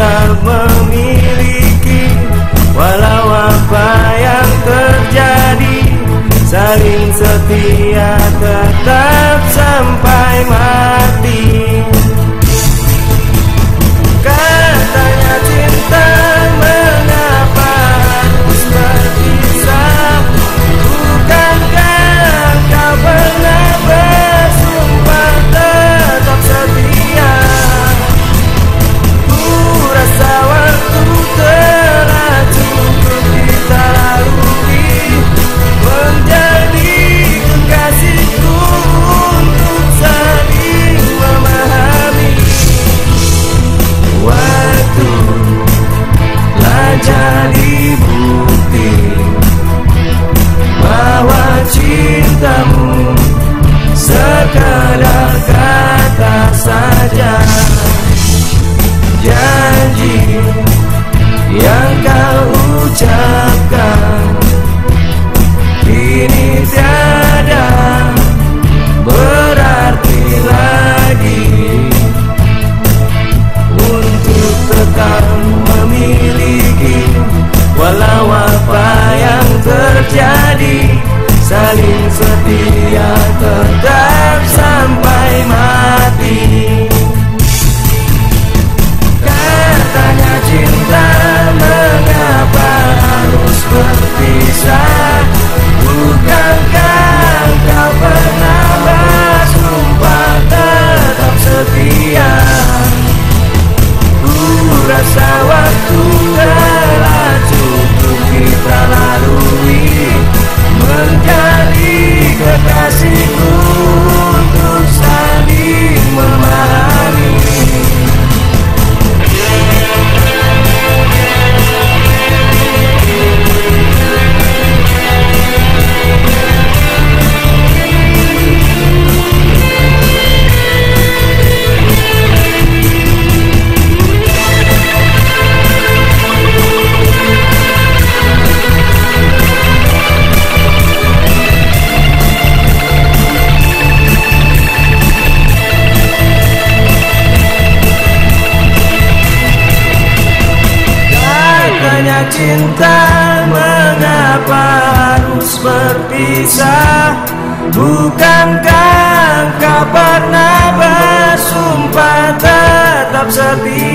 tetap memiliki. Walau apa yang terjadi, saling setia tetap sampai mati. Katanya cinta mengapa harus berpisah? Bukankah kau pernah bersumpah tetap setia? Ku rasa waktu telah cukup kita lalui, menjadi kekasihku untuk saling memahami. Waktu telah jadi bukti bahwa cintamu sekadar kata saja. Janji yang kau ucapkan kini tiada berarti lagi. Untuk tetap memiliki, walau apa yang terjadi, saling setia tetap sampai mati. Katanya cinta mengapa harus berpisah? Bukankah kau pernah bersumpah tetap setia? Rasa waktu telah cukup kita lalui, menjadi kekasihku untuk saling memahami. Cinta mengapa harus berpisah? Bukankah kau pernah bersumpah tetap setia?